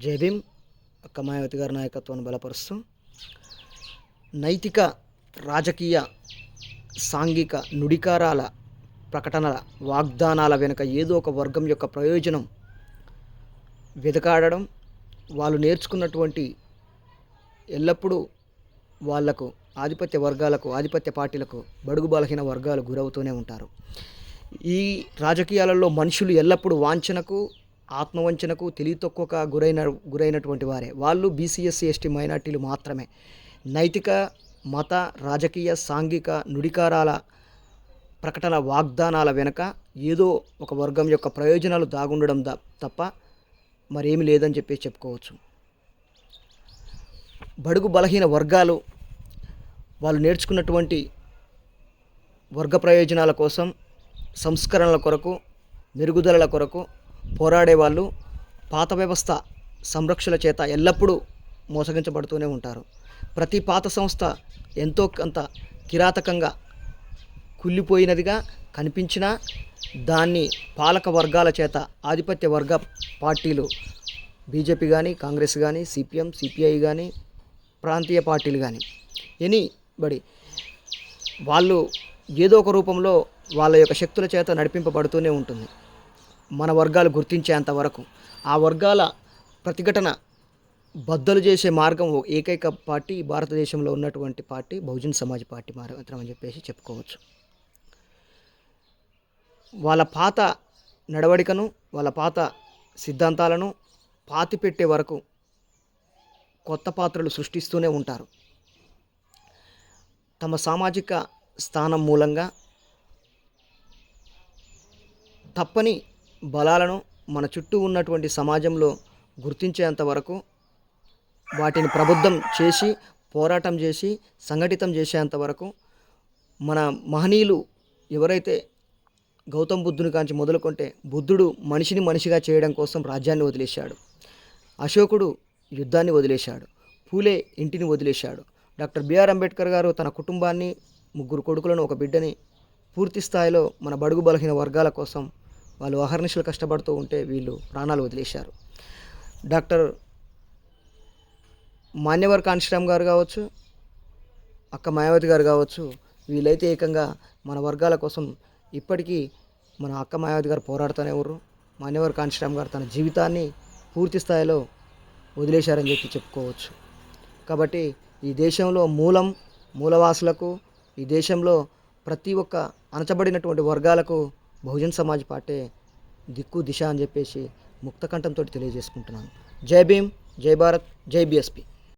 జై భీమ్. అక్క మాయావతి గారి నాయకత్వాన్ని బలపరుస్తూ నైతిక, రాజకీయ, సాంఘిక నుడికారాల ప్రకటనల వాగ్దానాల వెనుక ఏదో ఒక వర్గం యొక్క ప్రయోజనం వెదకాడడం, వాళ్ళు నేర్చుకున్నటువంటి ఎల్లప్పుడూ వాళ్లకు ఆధిపత్య వర్గాలకు, ఆధిపత్య పార్టీలకు, బడుగు బలహీన వర్గాలు గురవుతూనే ఉంటారు. ఈ రాజకీయాలలో మనుషులు ఎల్లప్పుడూ వాంఛనకు, ఆత్మవంచనకు, తెలివి తక్కువగా గురైనటువంటి వారే. వాళ్ళు బీసీఎస్సీ ఎస్టీ మైనార్టీలు మాత్రమే. నైతిక, మత, రాజకీయ, సాంఘిక నుడికారాల ప్రకటన వాగ్దానాల వెనుక ఏదో ఒక వర్గం యొక్క ప్రయోజనాలు దాగుండడం తప్ప మరేమి లేదని చెప్పి చెప్పుకోవచ్చు. బడుగు బలహీన వర్గాలు వాళ్ళు నేర్చుకున్నటువంటి వర్గ ప్రయోజనాల కోసం, సంస్కరణల కొరకు, మెరుగుదలల కొరకు పోరాడే వాళ్ళు పాత వ్యవస్థ సంరక్షణ చేత ఎల్లప్పుడూ మోసగించబడుతూనే ఉంటారు. ప్రతి పాత సంస్థ ఎంతో కొంత కిరాతకంగా కుళ్ళిపోయినదిగా కనిపించినా దాన్ని పాలక వర్గాల చేత, ఆధిపత్య వర్గ పార్టీలు బీజేపీ కానీ, కాంగ్రెస్ కానీ, సిపిఎం, సిపిఐ కానీ, ప్రాంతీయ పార్టీలు కానీ ఎనీబడి వాళ్ళు ఏదో ఒక రూపంలో వాళ్ళ యొక్క శక్తుల చేత నడిపింపబడుతూనే ఉంటుంది. మన వర్గాలు గుర్తించేంత వరకు ఆ వర్గాల ప్రతిఘటన బద్దలు చేసే మార్గం ఏకైక పార్టీ భారతదేశంలో ఉన్నటువంటి పార్టీ బహుజన్ సమాజ్ పార్టీ మాత్రం అని చెప్పేసి చెప్పుకోవచ్చు. వాళ్ళ పాత నడవడికను, వాళ్ళ పాత సిద్ధాంతాలను పాతిపెట్టే వరకు కొత్త పాత్రలు సృష్టిస్తూనే ఉంటారు. తమ సామాజిక స్థానం మూలంగా తప్పని బలాలను మన చుట్టూ ఉన్నటువంటి సమాజంలో గుర్తించేంత వరకు వాటిని ప్రబుద్ధం చేసి, పోరాటం చేసి, సంఘటితం చేసేంత వరకు మన మహనీయులు ఎవరైతే గౌతమ్ బుద్ధుని కాంచి మొదలుకొంటే బుద్ధుడు మనిషిని మనిషిగా చేయడం కోసం రాజ్యాన్ని వదిలేశాడు. అశోకుడు యుద్ధాన్ని వదిలేశాడు. పూలే ఇంటిని వదిలేశాడు. డాక్టర్ బిఆర్ అంబేద్కర్ గారు తన కుటుంబాన్ని, 3 కొడుకులను, 1 బిడ్డని పూర్తి స్థాయిలో మన బడుగు బలహీన వర్గాల కోసం వాళ్ళు అహర్నిశలు కష్టపడుతూ ఉంటే వీళ్ళు ప్రాణాలు వదిలేశారు. డాక్టర్ మాన్యవర్ కాన్షీరామ్ గారు కావచ్చు, అక్క మాయావతి గారు కావచ్చు, వీళ్ళైతే ఏకంగా మన వర్గాల కోసం ఇప్పటికీ మన అక్క మాయావతి గారు పోరాడుతూనే ఉన్నారు. మాన్యవర్ కాన్షీరామ్ గారు తన జీవితాన్ని పూర్తి స్థాయిలో వదిలేశారని చెప్పి చెప్పుకోవచ్చు. కాబట్టి ఈ దేశంలో మూలవాసులకు, ఈ దేశంలో ప్రతి ఒక్క అణచబడినటువంటి వర్గాలకు బహుజన్ సమాజ్ పార్టీ దిక్కు దిశ అని చెప్పేసి ముక్తకంఠంతో తెలియజేసుకుంటున్నాను. జై భీమ్, జై భారత్, జై బీఎస్పీ.